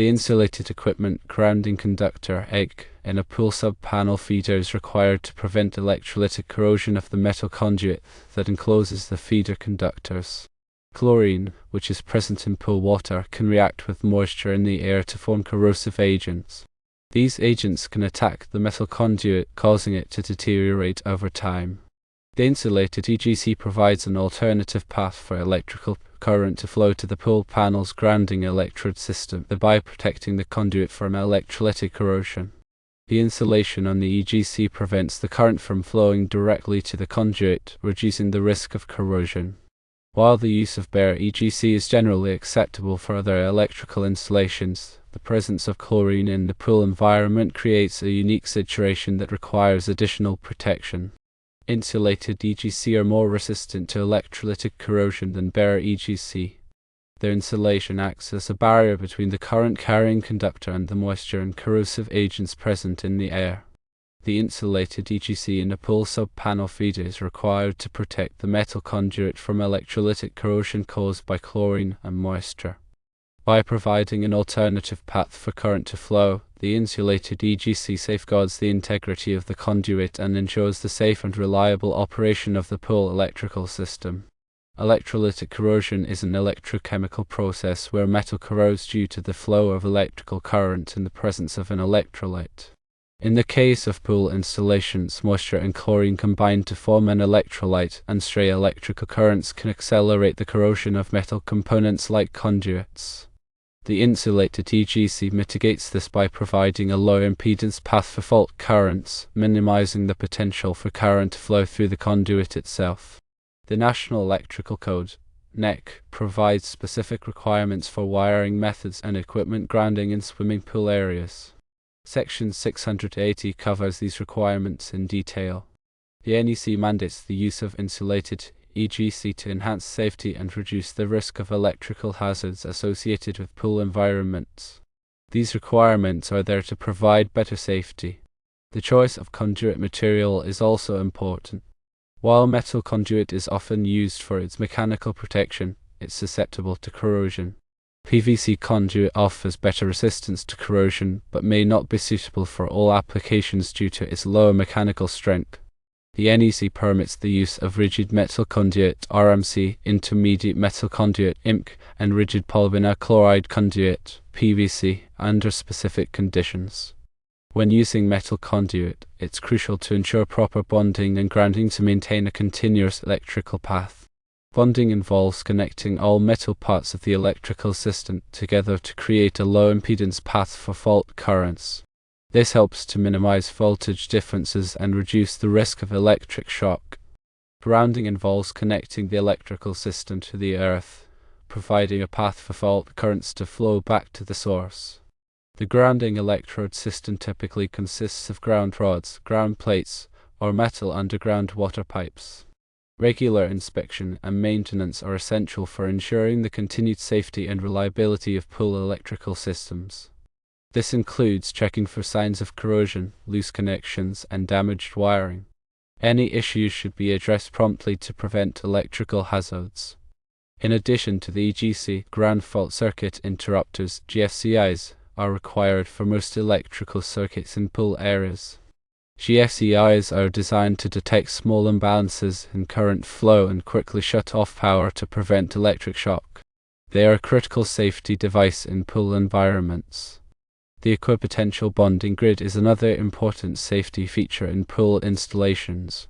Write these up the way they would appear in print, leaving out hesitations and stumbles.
The insulated equipment grounding conductor (EGC) in a pool sub-panel feeder is required to prevent electrolytic corrosion of the metal conduit that encloses the feeder conductors. Chlorine, which is present in pool water, can react with moisture in the air to form corrosive agents. These agents can attack the metal conduit, causing it to deteriorate over time. The insulated EGC provides an alternative path for electrical current to flow to the pool panel's grounding electrode system, thereby protecting the conduit from electrolytic corrosion. The insulation on the EGC prevents the current from flowing directly to the conduit, reducing the risk of corrosion. While the use of bare EGC is generally acceptable for other electrical installations, the presence of chlorine in the pool environment creates a unique situation that requires additional protection. Insulated EGC are more resistant to electrolytic corrosion than bare EGC. Their insulation acts as a barrier between the current-carrying conductor and the moisture and corrosive agents present in the air. The insulated EGC in a pool sub-panel feeder is required to protect the metal conduit from electrolytic corrosion caused by chlorine and moisture. By providing an alternative path for current to flow, the insulated EGC safeguards the integrity of the conduit and ensures the safe and reliable operation of the pool electrical system. Electrolytic corrosion is an electrochemical process where metal corrodes due to the flow of electrical current in the presence of an electrolyte. In the case of pool installations, moisture and chlorine combine to form an electrolyte, and stray electrical currents can accelerate the corrosion of metal components like conduits. The insulated EGC mitigates this by providing a low-impedance path for fault currents, minimizing the potential for current to flow through the conduit itself. The National Electrical Code (NEC) provides specific requirements for wiring methods and equipment grounding in swimming pool areas. Section 680 covers these requirements in detail. The NEC mandates the use of insulated EGC to enhance safety and reduce the risk of electrical hazards associated with pool environments. These requirements are there to provide better safety. The choice of conduit material is also important. While metal conduit is often used for its mechanical protection, it's susceptible to corrosion. PVC conduit offers better resistance to corrosion, but may not be suitable for all applications due to its lower mechanical strength. The NEC permits the use of rigid metal conduit (RMC), intermediate metal conduit (IMC), and rigid polyvinyl chloride conduit (PVC) under specific conditions. When using metal conduit, it's crucial to ensure proper bonding and grounding to maintain a continuous electrical path. Bonding involves connecting all metal parts of the electrical system together to create a low-impedance path for fault currents. This helps to minimize voltage differences and reduce the risk of electric shock. Grounding involves connecting the electrical system to the earth, providing a path for fault currents to flow back to the source. The grounding electrode system typically consists of ground rods, ground plates, or metal underground water pipes. Regular inspection and maintenance are essential for ensuring the continued safety and reliability of pool electrical systems. This includes checking for signs of corrosion, loose connections, and damaged wiring. Any issues should be addressed promptly to prevent electrical hazards. In addition to the EGC, ground fault circuit interrupters (GFCIs) are required for most electrical circuits in pool areas. GFCIs are designed to detect small imbalances in current flow and quickly shut off power to prevent electric shock. They are a critical safety device in pool environments. The equipotential bonding grid is another important safety feature in pool installations.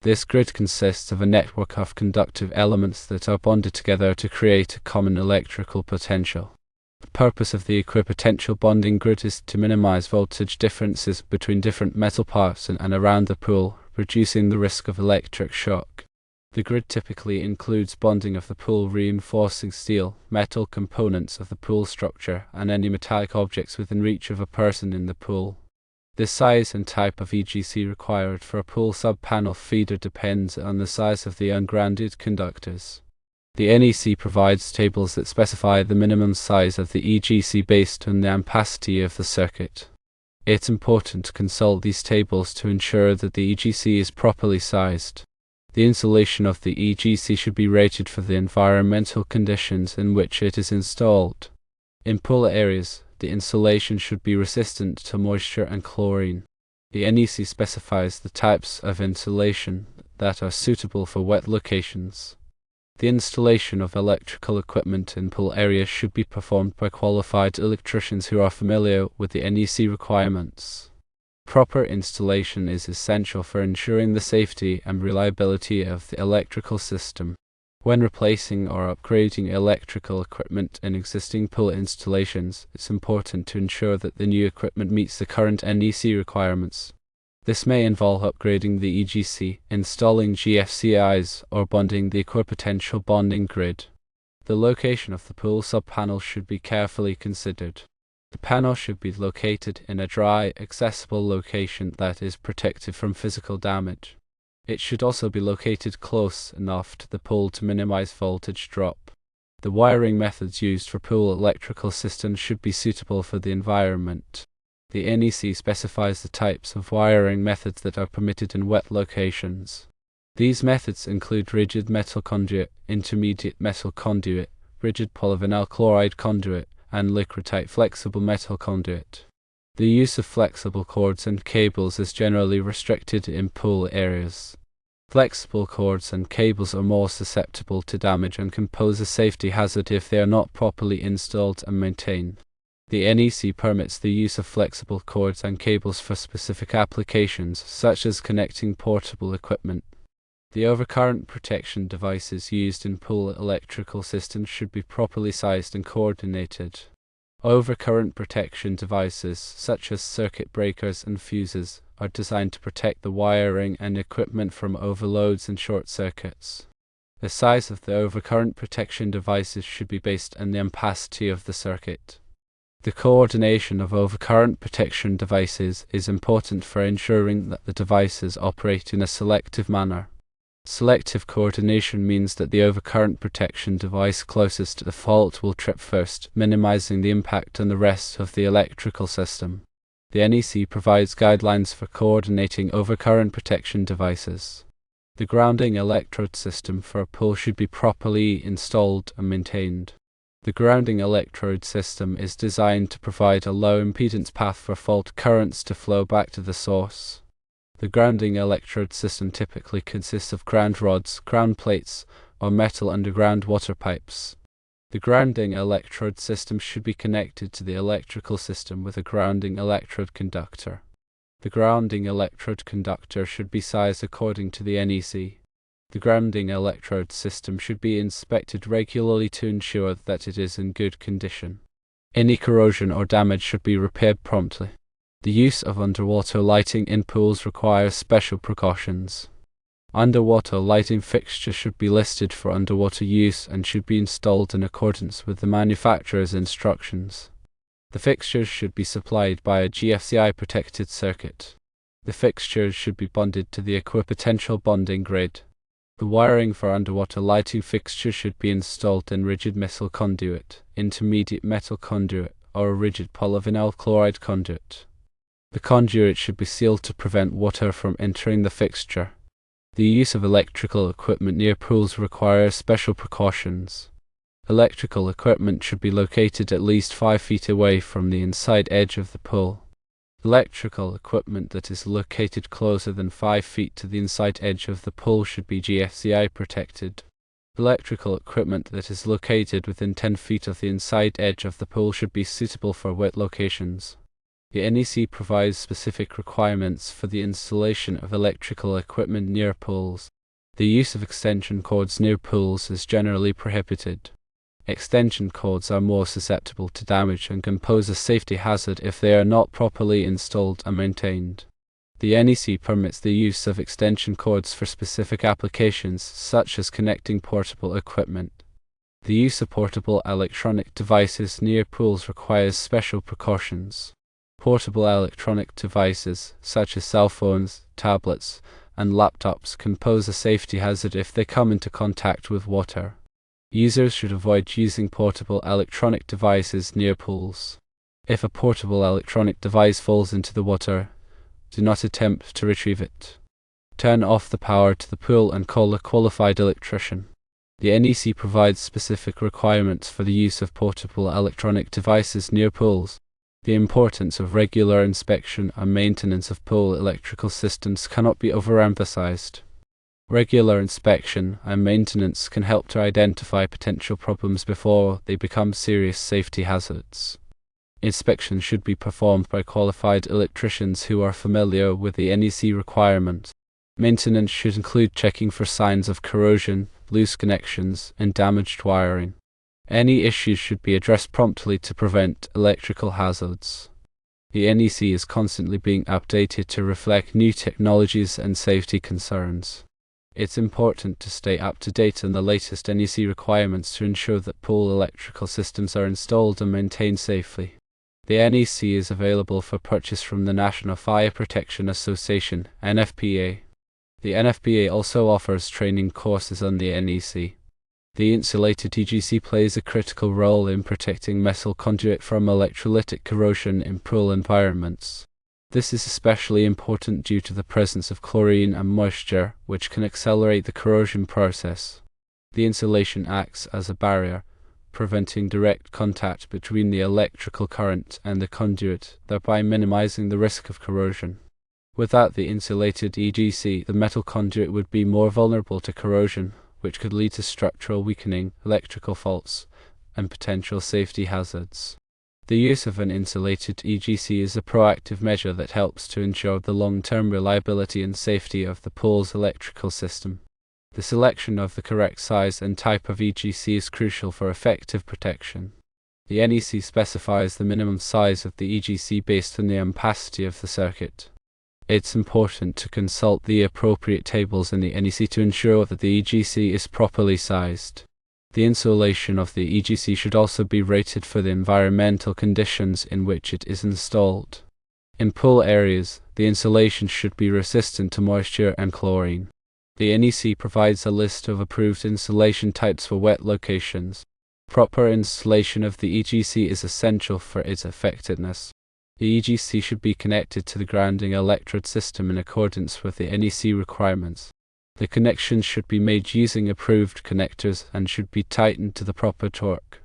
This grid consists of a network of conductive elements that are bonded together to create a common electrical potential. The purpose of the equipotential bonding grid is to minimize voltage differences between different metal parts and around the pool, reducing the risk of electric shock. The grid typically includes bonding of the pool reinforcing steel, metal components of the pool structure, and any metallic objects within reach of a person in the pool. The size and type of EGC required for a pool sub-panel feeder depends on the size of the ungrounded conductors. The NEC provides tables that specify the minimum size of the EGC based on the ampacity of the circuit. It's important to consult these tables to ensure that the EGC is properly sized. The insulation of the EGC should be rated for the environmental conditions in which it is installed. In pool areas, The insulation should be resistant to moisture and chlorine. The NEC specifies the types of insulation that are suitable for wet locations. The installation of electrical equipment in pool areas should be performed by qualified electricians who are familiar with the NEC requirements. Proper installation is essential for ensuring the safety and reliability of the electrical system. When replacing or upgrading electrical equipment in existing pool installations, it's important to ensure that the new equipment meets the current NEC requirements. This may involve upgrading the EGC, installing GFCIs, or bonding the equipotential bonding grid. The location of the pool sub-panel should be carefully considered. The panel should be located in a dry, accessible location that is protected from physical damage. It should also be located close enough to the pool to minimize voltage drop. The wiring methods used for pool electrical systems should be suitable for the environment. The NEC specifies the types of wiring methods that are permitted in wet locations. These methods include rigid metal conduit, intermediate metal conduit, rigid polyvinyl chloride conduit, and liquid-tight flexible metal conduit. The use of flexible cords and cables is generally restricted in pool areas. Flexible cords and cables are more susceptible to damage and can pose a safety hazard if they are not properly installed and maintained. The NEC permits the use of flexible cords and cables for specific applications, such as connecting portable equipment. The overcurrent protection devices used in pool electrical systems should be properly sized and coordinated. Overcurrent protection devices, such as circuit breakers and fuses, are designed to protect the wiring and equipment from overloads and short circuits. The size of the overcurrent protection devices should be based on the ampacity of the circuit. The coordination of overcurrent protection devices is important for ensuring that the devices operate in a selective manner. Selective coordination means that the overcurrent protection device closest to the fault will trip first, minimizing the impact on the rest of the electrical system. The NEC provides guidelines for coordinating overcurrent protection devices. The grounding electrode system for a pool should be properly installed and maintained. The grounding electrode system is designed to provide a low impedance path for fault currents to flow back to the source. The grounding electrode system typically consists of ground rods, ground plates, or metal underground water pipes. The grounding electrode system should be connected to the electrical system with a grounding electrode conductor. The grounding electrode conductor should be sized according to the NEC. The grounding electrode system should be inspected regularly to ensure that it is in good condition. Any corrosion or damage should be repaired promptly. The use of underwater lighting in pools requires special precautions. Underwater lighting fixtures should be listed for underwater use and should be installed in accordance with the manufacturer's instructions. The fixtures should be supplied by a GFCI protected circuit. The fixtures should be bonded to the equipotential bonding grid. The wiring for underwater lighting fixtures should be installed in rigid metal conduit, intermediate metal conduit, or a rigid polyvinyl chloride conduit. The conduit should be sealed to prevent water from entering the fixture. The use of electrical equipment near pools requires special precautions. Electrical equipment should be located at least 5 feet away from the inside edge of the pool. Electrical equipment that is located closer than 5 feet to the inside edge of the pool should be GFCI protected. Electrical equipment that is located within 10 feet of the inside edge of the pool should be suitable for wet locations. The NEC provides specific requirements for the installation of electrical equipment near pools. The use of extension cords near pools is generally prohibited. Extension cords are more susceptible to damage and can pose a safety hazard if they are not properly installed and maintained. The NEC permits the use of extension cords for specific applications, such as connecting portable equipment. The use of portable electronic devices near pools requires special precautions. Portable electronic devices, such as cell phones, tablets, and laptops, can pose a safety hazard if they come into contact with water. Users should avoid using portable electronic devices near pools. If a portable electronic device falls into the water, do not attempt to retrieve it. Turn off the power to the pool and call a qualified electrician. The NEC provides specific requirements for the use of portable electronic devices near pools. The importance of regular inspection and maintenance of pool electrical systems cannot be overemphasized. Regular inspection and maintenance can help to identify potential problems before they become serious safety hazards. Inspection should be performed by qualified electricians who are familiar with the NEC requirements. Maintenance should include checking for signs of corrosion, loose connections, and damaged wiring. Any issues should be addressed promptly to prevent electrical hazards. The NEC is constantly being updated to reflect new technologies and safety concerns. It's important to stay up to date on the latest NEC requirements to ensure that pool electrical systems are installed and maintained safely. The NEC is available for purchase from the National Fire Protection Association, NFPA. The NFPA also offers training courses on the NEC. The insulated EGC plays a critical role in protecting metal conduit from electrolytic corrosion in pool environments. This is especially important due to the presence of chlorine and moisture, which can accelerate the corrosion process. The insulation acts as a barrier, preventing direct contact between the electrical current and the conduit, thereby minimizing the risk of corrosion. Without the insulated EGC, the metal conduit would be more vulnerable to corrosion, which could lead to structural weakening, electrical faults, and potential safety hazards. The use of an insulated EGC is a proactive measure that helps to ensure the long-term reliability and safety of the pool's electrical system. The selection of the correct size and type of EGC is crucial for effective protection. The NEC specifies the minimum size of the EGC based on the ampacity of the circuit. It's important to consult the appropriate tables in the NEC to ensure that the EGC is properly sized. The insulation of the EGC should also be rated for the environmental conditions in which it is installed. In pool areas, the insulation should be resistant to moisture and chlorine. The NEC provides a list of approved insulation types for wet locations. Proper installation of the EGC is essential for its effectiveness. The EGC should be connected to the grounding electrode system in accordance with the NEC requirements. The connections should be made using approved connectors and should be tightened to the proper torque.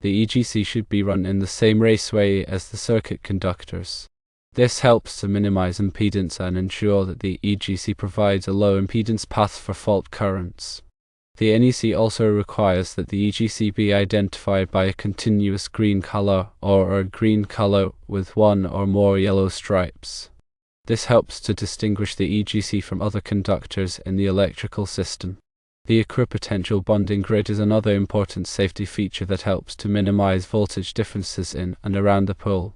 The EGC should be run in the same raceway as the circuit conductors. This helps to minimize impedance and ensure that the EGC provides a low impedance path for fault currents. The NEC also requires that the EGC be identified by a continuous green color or a green color with one or more yellow stripes. This helps to distinguish the EGC from other conductors in the electrical system. The equipotential bonding grid is another important safety feature that helps to minimize voltage differences in and around the pool.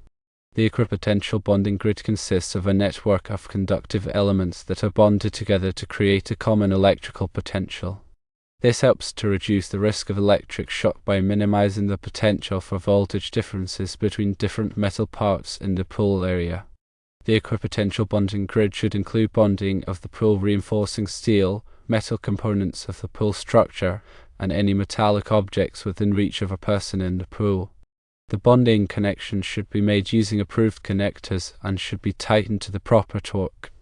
The equipotential bonding grid consists of a network of conductive elements that are bonded together to create a common electrical potential. This helps to reduce the risk of electric shock by minimizing the potential for voltage differences between different metal parts in the pool area. The equipotential bonding grid should include bonding of the pool reinforcing steel, metal components of the pool structure, and any metallic objects within reach of a person in the pool. The bonding connections should be made using approved connectors and should be tightened to the proper torque.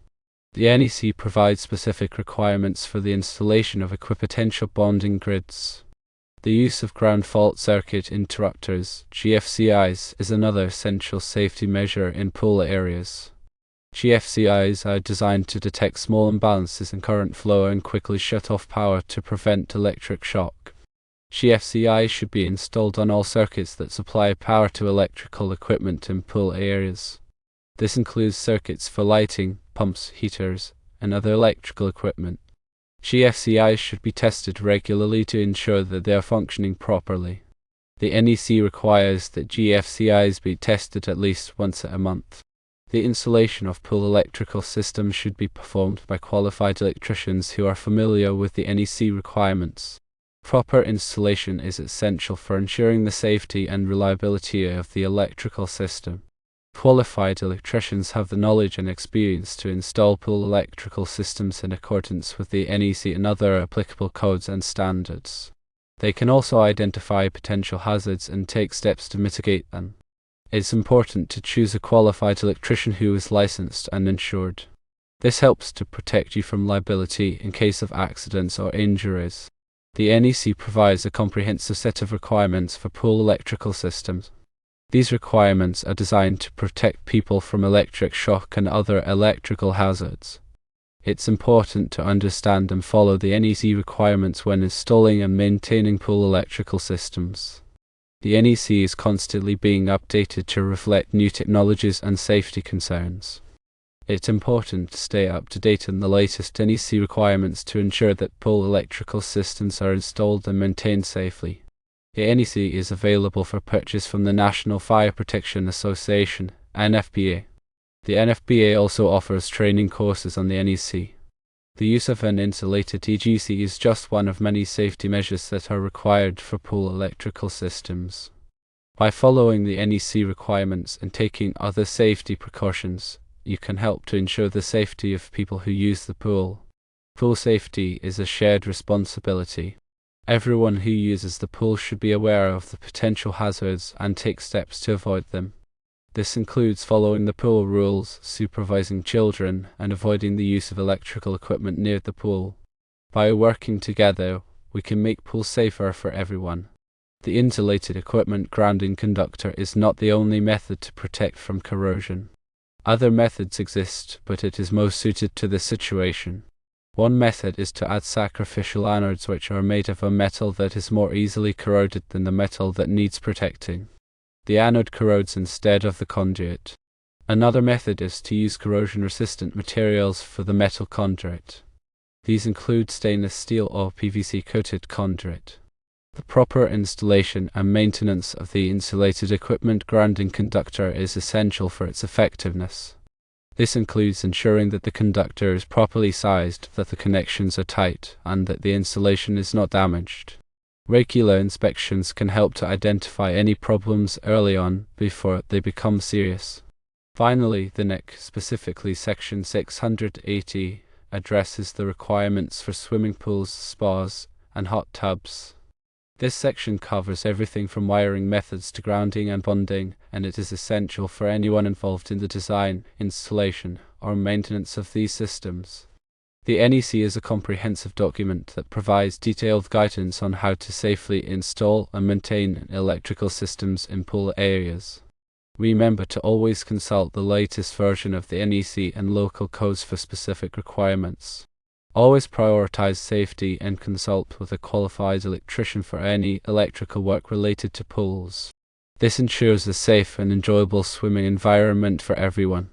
The NEC provides specific requirements for the installation of equipotential bonding grids. The use of ground fault circuit interrupters, GFCIs, is another essential safety measure in pool areas. GFCIs are designed to detect small imbalances in current flow and quickly shut off power to prevent electric shock. GFCIs should be installed on all circuits that supply power to electrical equipment in pool areas. This includes circuits for lighting, pumps, heaters, and other electrical equipment. GFCIs should be tested regularly to ensure that they are functioning properly. The NEC requires that GFCIs be tested at least once a month. The installation of pool electrical systems should be performed by qualified electricians who are familiar with the NEC requirements. Proper installation is essential for ensuring the safety and reliability of the electrical system. Qualified electricians have the knowledge and experience to install pool electrical systems in accordance with the NEC and other applicable codes and standards. They can also identify potential hazards and take steps to mitigate them. It's important to choose a qualified electrician who is licensed and insured. This helps to protect you from liability in case of accidents or injuries. The NEC provides a comprehensive set of requirements for pool electrical systems. These requirements are designed to protect people from electric shock and other electrical hazards. It's important to understand and follow the NEC requirements when installing and maintaining pool electrical systems. The NEC is constantly being updated to reflect new technologies and safety concerns. It's important to stay up to date on the latest NEC requirements to ensure that pool electrical systems are installed and maintained safely. The NEC is available for purchase from the National Fire Protection Association, NFPA. The NFPA also offers training courses on the NEC. The use of an insulated EGC is just one of many safety measures that are required for pool electrical systems. By following the NEC requirements and taking other safety precautions, you can help to ensure the safety of people who use the pool. Pool safety is a shared responsibility. Everyone who uses the pool should be aware of the potential hazards and take steps to avoid them. This includes following the pool rules, supervising children, and avoiding the use of electrical equipment near the pool. By working together, we can make pools safer for everyone. The insulated equipment grounding conductor is not the only method to protect from corrosion. Other methods exist, but it is most suited to this situation. One method is to add sacrificial anodes, which are made of a metal that is more easily corroded than the metal that needs protecting. The anode corrodes instead of the conduit. Another method is to use corrosion-resistant materials for the metal conduit. These include stainless steel or PVC-coated conduit. The proper installation and maintenance of the insulated equipment grounding conductor is essential for its effectiveness. This includes ensuring that the conductor is properly sized, that the connections are tight, and that the insulation is not damaged. Regular inspections can help to identify any problems early on before they become serious. Finally, the NEC, specifically Section 680, addresses the requirements for swimming pools, spas, and hot tubs. This section covers everything from wiring methods to grounding and bonding, and it is essential for anyone involved in the design, installation, or maintenance of these systems. The NEC is a comprehensive document that provides detailed guidance on how to safely install and maintain electrical systems in pool areas. Remember to always consult the latest version of the NEC and local codes for specific requirements. Always prioritize safety and consult with a qualified electrician for any electrical work related to pools. This ensures a safe and enjoyable swimming environment for everyone.